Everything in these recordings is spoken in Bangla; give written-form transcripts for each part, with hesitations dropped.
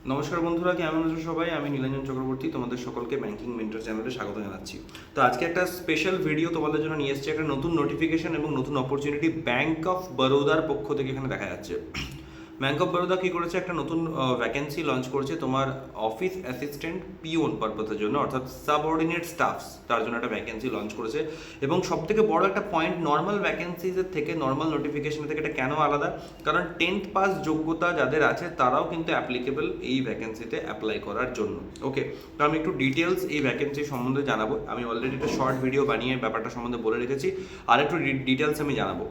নমস্কার বন্ধুরা, কেমন আছো সবাই? আমি নীলাঞ্জন চক্রবর্তী তোমাদের সকলকে ব্যাংকিং মেন্টর চ্যানেলে স্বাগত জানাচ্ছি। তো আজকে একটা স্পেশাল ভিডিও তোমাদের জন্য নিয়ে এসেছি। একটা নতুন নোটিফিকেশন এবং নতুন অপরচুনিটি ব্যাংক অফ বরোদার পক্ষ থেকে এখানে দেখা যাচ্ছে। ব্যাংক অফ বরোদা কী করেছে, একটা নতুন ভ্যাকেন্সি লঞ্চ করেছে তোমার অফিস অ্যাসিস্ট্যান্ট পিওন পারপাসের জন্য, অর্থাৎ সাবঅর্ডিনেট স্টাফস, তার জন্য একটা ভ্যাকেন্সি লঞ্চ করেছে। এবং সবথেকে বড় একটা পয়েন্ট, নর্মাল ভ্যাকেন্সিজের থেকে, নর্মাল নোটিফিকেশন থেকে এটা কেন আলাদা? কারণ 10th পাস যোগ্যতা যাদের আছে তারাও কিন্তু অ্যাপ্লিকেবল এই ভ্যাকেন্সিতে অ্যাপ্লাই করার জন্য। ওকে, তো আমি একটু ডিটেলস এই ভ্যাকেন্সি সম্বন্ধে জানাবো। আমি অলরেডি একটা শর্ট ভিডিও বানিয়ে ব্যাপারটা সম্বন্ধে বলে রেখেছি, আর একটু ডিটেলস আমি জানাবো।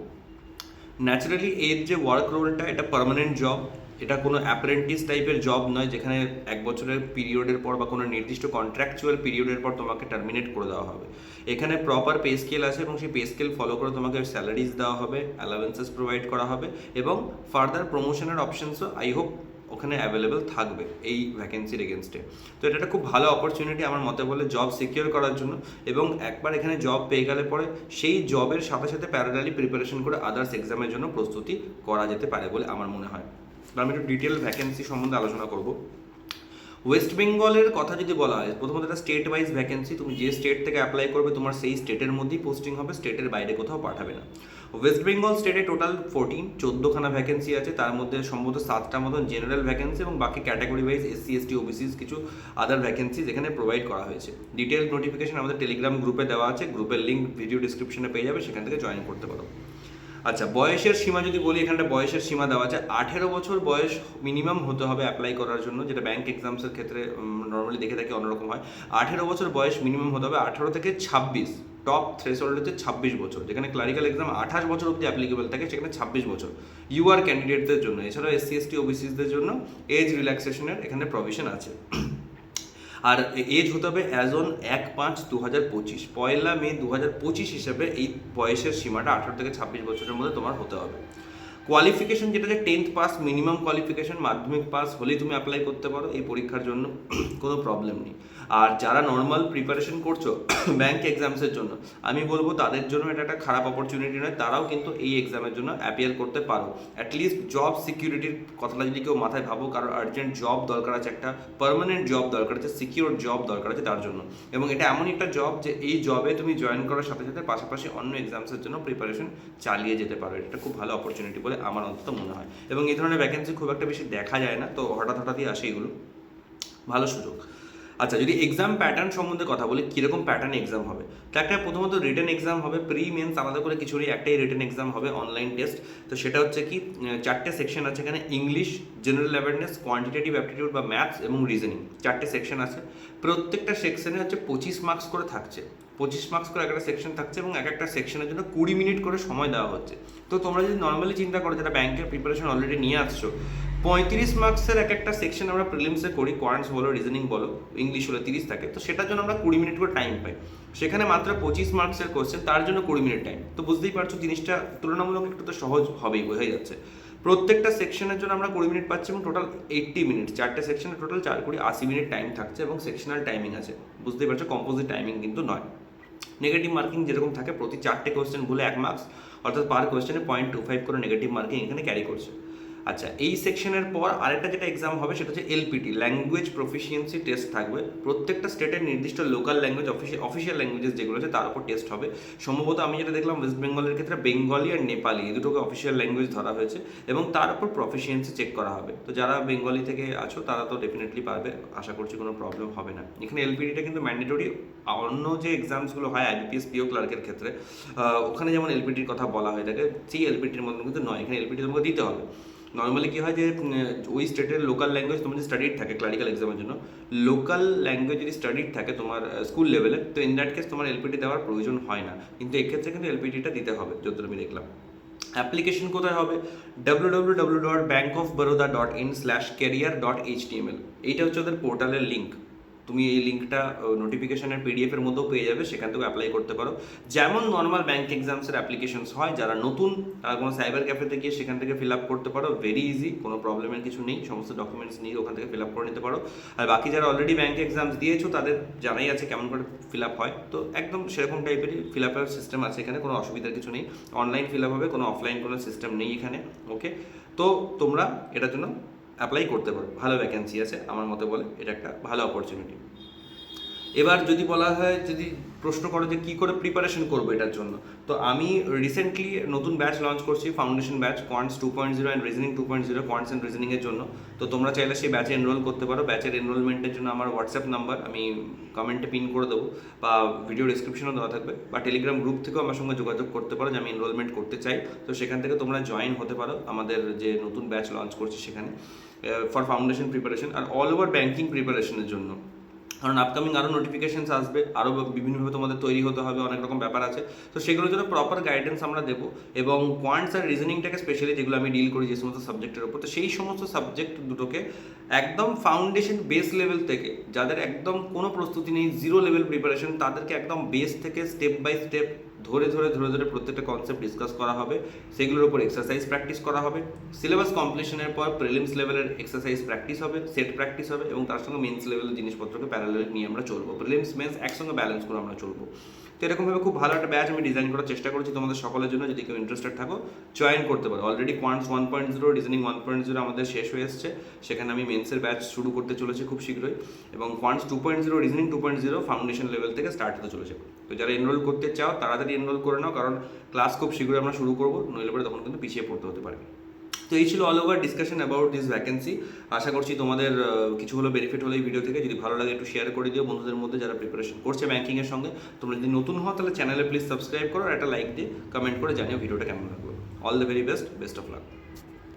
ন্যাচারালি এর যে ওয়ার্ক রোলটা, এটা পার্মানেন্ট জব, এটা কোনো অ্যাপ্রেন্টিস টাইপের জব নয় যেখানে এক বছরের পিরিয়ডের পর বা কোনো নির্দিষ্ট কন্ট্রাকচুয়াল পিরিয়ডের পর তোমাকে টার্মিনেট করে দেওয়া হবে। এখানে প্রপার পে স্কেল আছে এবং সেই পে স্কেল ফলো করে তোমাকে স্যালারিজ দেওয়া হবে, অ্যালাওয়েন্সেস প্রোভাইড করা হবে এবং ফার্দার প্রমোশনের অপশনসও আই হোপ ওখানে অ্যাভেলেবেল থাকবে এই ভ্যাকেন্সির এগেনস্টে। তো এটা একটা খুব ভালো অপরচুনিটি আমার মতে বলে জব সিকিওর করার জন্য। এবং একবার এখানে জব পেয়ে গেলে পরে সেই জবের সাথে সাথে প্যারালালি প্রিপারেশন করে আদার্স এক্সামের জন্য প্রস্তুতি করা যেতে পারে বলে আমার মনে হয়। আমি একটু ডিটেল ভ্যাকেন্সি সম্বন্ধে আলোচনা করব। ওয়েস্ট বেঙ্গলের কথা যদি বলা হয়, প্রথমত একটা স্টেট ওয়াইজ ভ্যাকেন্সি, তুমি যে স্টেট থেকে অ্যাপ্লাই করবে তোমার সেই স্টেটের মধ্যেই পোস্টিং হবে, স্টেটের বাইরে কোথাও পাঠাবে না। ওয়েস্ট বেঙ্গল স্টেটে টোটাল 14 ভ্যাকেন্সি আছে, তার মধ্যে সম্ভবত 7টা মতন জেনারেল ভ্যাকেন্সি এবং বাকি ক্যাটাগরি ওয়াইজ এসসি এসটি ওবিসিস কিছু আদার ভ্যাকেন্সিজ এখানে প্রোভাইড করা হয়েছে। ডিটেল নোটিফিকেশন আমাদের টেলিগ্রাম গ্রুপে দেওয়া আছে, গ্রুপের লিঙ্ক ভিডিও ডিসক্রিপশনে পেয়ে যাবে, সেখান থেকে জয়েন করতে পারো। আচ্ছা, বয়সের সীমা যদি বলি, এখানটা বয়সের সীমা দেওয়া আছে 18 বছর বয়স মিনিমাম হতে হবে অ্যাপ্লাই করার জন্য, যেটা ব্যাংক এক্সামসের ক্ষেত্রে নর্মালি দেখে থাকি অন্যরকম হয়। 18 বছর বয়স মিনিমাম হতে হবে, 18 থেকে 26, টপ থ্রেশহোল্ড হচ্ছে 26 বছর, যেখানে ক্লারিক্যাল এক্সাম 28 বছর অবধি অ্যাপ্লিকেবল থাকে, সেখানে 26 বছর ইউআর ক্যান্ডিডেটদের জন্য। এছাড়াও এসসি এসটি ওবিসিসদের জন্য এজ রিল্যাক্সেশনের এখানে প্রভিশন আছে। আর এজ হতে হবে অ্যাজ অন 1/5/2025, 1 মে 2025 হিসেবে এই বয়সের সীমাটা 18 থেকে 26 বছরের মধ্যে তোমার হতে হবে। কোয়ালিফিকেশন যেটা, যে 10th পাস মিনিমাম কোয়ালিফিকেশন, মাধ্যমিক পাস হলেই তুমি অ্যাপ্লাই করতে পারো এই পরীক্ষার জন্য, কোনো প্রবলেম নেই। আর যারা নর্মাল প্রিপারেশন করছো ব্যাংক এক্সামসের জন্য, আমি বলবো তাদের জন্য এটা একটা খারাপ অপরচুনিটি নয়, তারাও কিন্তু এই এক্সামের জন্য অ্যাপিয়ার করতে পারো। অ্যাটলিস্ট জব সিকিউরিটির কথাটা যদি কেউ মাথায় ভাবো, কারণ আর্জেন্ট জব দরকার আছে, একটা পার্মানেন্ট জব দরকার আছে, সিকিউর জব দরকার আছে তার জন্য। এবং এটা এমন একটা জব যে এই জবে তুমি জয়েন করার সাথে সাথে পাশাপাশি অন্য এক্সামসের জন্য প্রিপারেশন চালিয়ে যেতে পারো। এটা খুব ভালো অপরচুনিটি বলে আমার অন্তত মনে হয়। এবং এই ধরনের ভ্যাকেন্সি খুব একটা বেশি দেখা যায় না, তো হঠাৎ হঠাৎই আসে এগুলো, ভালো সুযোগ। আচ্ছা, যদি এক্সাম প্যাটার্ন সম্বন্ধে কথা বলি, কীরকম প্যাটার্ন এক্সাম হবে, তো একটা প্রথমত রিটেন এক্সাম হবে, প্রি মেন্স আলাদা করে কিছু নেই, একটাই রিটেন এক্সাম হবে, অনলাইন টেস্ট। তো সেটা হচ্ছে কি, 4টে সেকশন আছে এখানে, English, general awareness, quantitative aptitude বা ম্যাথস এবং রিজনিং, 4টে সেকশন আছে। প্রত্যেকটা সেকশনে হচ্ছে 25 মার্কস করে থাকছে, 25 মার্কস করে একটা সেকশন থাকছে এবং এক একটা সেকশনের জন্য 20 মিনিট করে সময় দেওয়া হচ্ছে। তো তোমরা যদি নর্মালি চিন্তা করো, যারা ব্যাংকের প্রিপারেশন অলরেডি নিয়ে আসছো, 35 মার্কসের এক একটা সেকশন আমরা প্রিলিমসে করি, কোয়ান্টস বলো, রিজনিং বলো, ইংলিশ হলে 30 থাকে, তো সেটার জন্য আমরা 20 মিনিট করে টাইম পাই। সেখানে মাত্র 25 মার্কসের কোশ্চেন, তার জন্য 20 মিনিট টাইম। তো বুঝতেই পারছো জিনিসটা তুলনামূলক একটু তো সহজ হবেই, বোঝাই যাচ্ছে। প্রত্যেকটা সেকশনের জন্য আমরা 20 মিনিট পাচ্ছি এবং টোটাল 80 মিনিট, 4টে সেকশনে টোটাল 4×20 80 মিনিট টাইম থাকছে এবং সেকশনাল টাইমিং আছে, বুঝতেই পারছো, কম্পোজিট টাইমিং কিন্তু নয়। নেগেটিভ মার্কিং যেরকম থাকে, প্রতি 4টে কোশ্চেন বলে 1 মার্কস, অর্থাৎ পার কোশ্চেনে 0.25 করে নেগেটিভ মার্কিং এখানে ক্যারি করছে। আচ্ছা, এই সেকশনের পর আরেকটা যেটা এক্সাম হবে সেটা হচ্ছে এলপিটি, ল্যাঙ্গুয়েজ প্রফিসিয়েন্সি টেস্ট থাকবে। প্রত্যেকটা স্টেটের নির্দিষ্ট লোকাল ল্যাঙ্গুয়েজ, অফিসিয়াল ল্যাঙ্গুয়েজেস যেগুলো আছে তার উপর টেস্ট হবে। সম্ভবত আমি যেটা দেখলাম ওয়েস্ট বেঙ্গলের ক্ষেত্রে বেঙ্গলি আর নেপালি এই দুটোকে অফিসিয়াল ল্যাঙ্গুয়েজ ধরা হয়েছে এবং তার উপর প্রফিসিয়েন্সি চেক করা হবে। তো যারা বেঙ্গলি থেকে আছো তারা তো ডেফিনেটলি পারবে, আশা করছি কোনো প্রবলেম হবে না। এখানে এলপিটিটা কিন্তু ম্যান্ডেটরি, অন্য যে এক্সামসগুলো হয় আইবিপিএস পিও ক্লার্কের ক্ষেত্রে, ওখানে যেমন এলপিটির কথা বলা হয়ে থাকে, সেই এলপিটির মধ্যে কিন্তু নয়, এখানে এলপিটি তোমাকে দিতে হবে। নর্মালি কী হয় যে ওই স্টেটের লোকাল ল্যাঙ্গুয়েজ তোমার যদি স্টাডিড থাকে ক্লারিক্যাল এক্সামের জন্য, লোকাল ল্যাঙ্গুয়েজ যদি স্টাডিড থাকে তোমার স্কুল লেভেলে, তো ইন দ্যাট কেস তোমার এলপিটি দেওয়ার প্রয়োজন হয় না, কিন্তু এক্ষেত্রে কিন্তু এলপিটিটা দিতে হবে যতদূর আমি দেখলাম। অ্যাপ্লিকেশন কোথায় হবে? www.bankofbaroda.in/career.html, এইটা হচ্ছে ওদের পোর্টালের লিঙ্ক। তুমি এই লিঙ্কটা নোটিফিকেশনের পিডিএফ এর মধ্যেও পেয়ে যাবে, সেখান থেকে অ্যাপ্লাই করতে পারো। যেমন নর্মাল ব্যাংক এক্সামসের অ্যাপ্লিকেশনস হয়, যারা নতুন তারা কোনো সাইবার ক্যাফেতে গিয়ে সেখান থেকে ফিল আপ করতে পারো, ভেরি ইজি, কোনো প্রবলেমের কিছু নেই, সমস্ত ডকুমেন্টস নিয়ে ওখান থেকে ফিল আপ করে নিতে পারো। আর বাকি যারা অলরেডি ব্যাংক এক্সামস দিয়েছো তাদের জানাই আছে কেমন করে ফিল আপ হয়, তো একদম সেরকম টাইপেরই ফিল আপের সিস্টেম আছে এখানে, কোনো অসুবিধার কিছু নেই। অনলাইন ফিল আপ হবে, কোনো অফলাইন কোনো সিস্টেম নেই এখানে। ওকে, তো তোমরা এটার জন্য অ্যাপ্লাই করতে পারো, ভালো ভ্যাকেন্সি আছে আমার মতে বলে এটা একটা ভালো অপরচুনিটি। এবার যদি বলা হয়, যদি প্রশ্ন করো যে কী করে প্রিপারেশন করবো এটার জন্য, তো আমি রিসেন্টলি নতুন ব্যাচ লঞ্চ করছি, foundation batch quants 2.0 and reasoning 2.0, quants and রিজনিংয়ের জন্য। তো তোমরা চাইলে সেই ব্যাচে এনরোল করতে পারো। ব্যাচের এনরোলমেন্টের জন্য আমার হোয়াটসঅ্যাপ নাম্বার আমি কমেন্টে পিন করে দেবো, বা ভিডিও ডিসক্রিপশনও দেওয়া থাকবে, বা টেলিগ্রাম গ্রুপ থেকেও আমার সঙ্গে যোগাযোগ করতে পারো যে আমি এনরোলমেন্ট করতে চাই। তো সেখান থেকে তোমরা জয়েন হতে পারো আমাদের যে নতুন ব্যাচ লঞ্চ করছি সেখানে, ফর ফাউন্ডেশন প্রিপারেশন আর অল ওভার ব্যাঙ্কিং প্রিপারেশনের জন্য। কারণ আপকামিং আরও নোটিফিকেশানস আসবে, আরও বিভিন্নভাবে তোমাদের তৈরি হতে হবে, অনেক রকম ব্যাপার আছে। তো সেগুলোর জন্য প্রপার গাইডেন্স আমরা দেবো, এবং কোয়ান্টস আর রিজনিংটাকে স্পেশালি যেগুলো আমি ডিল করি যে সমস্ত সাবজেক্টের ওপর, তো সেই সমস্ত সাবজেক্ট দুটোকে একদম ফাউন্ডেশন বেস লেভেল থেকে, যাদের একদম কোনো প্রস্তুতি নেই, জিরো লেভেল প্রিপারেশন, তাদেরকে একদম বেস থেকে স্টেপ বাই স্টেপ ধরে প্রত্যেকটা কনসেপ্ট ডিসকাস করা হবে, সেগুলোর উপর এক্সারসাইজ প্র্যাকটিস করা হবে। সিলেবাস কমপ্লিশনের পর প্রিলিমস লেভেলের এক্সারসাইজ প্র্যাকটিস হবে, সেট প্র্যাকটিস হবে, এবং তার সঙ্গে মেন্স লেভেলের জিনিসপত্রকে প্যারালাল নিয়ে আমরা চলবো, প্রিলিমস মেন্স একসঙ্গে ব্যালেন্স করে আমরা চলবো। তো এরকমভাবে খুব ভালো একটা ব্যাচ আমি ডিজাইন করার চেষ্টা করেছি তোমাদের সকলের জন্য। যদি কেউ ইন্টারেস্টেড থাকো জয়েন করতে পারো। অলরেডি কোয়ান্টস 1.0, রিজনিং 1.0 আমাদের শেষ হয়ে এসছে, সেখানে আমি মেন্সের ব্যাচ শুরু করতে চলেছি খুব শীঘ্রই, এবং কোয়ান্টস 2.0, রিজনিং 2.0 ফাউন্ডেশন লেভেল থেকে স্টার্ট হতে চলেছে। তো যারা এনরোল করতে চাও তাড়াতাড়ি এনরোল করে নাও, কারণ ক্লাস খুব শীঘ্রই আমরা শুরু করবো, নইলে পরে তখন কিন্তু পিছিয়ে পড়তে হতে পারে। তো এই ছিল all over discussion about this vacancy. আশা করছি তোমাদের কিছু হলো বেনিফিট হলো এই ভিডিও থেকে। যদি ভালো লাগে একটু শেয়ার করে দিও বন্ধুদের মধ্যে যারা প্রিপারেশন করছে ব্যাঙ্কিংয়ের সঙ্গে। তোমরা যদি নতুন হও তাহলে চ্যানেলে প্লিজ সাবস্ক্রাইব করো, আর একটা লাইক দিয়ে কমেন্ট করে জানিও ভিডিওটা কেমন লাগলো। All the very best of luck.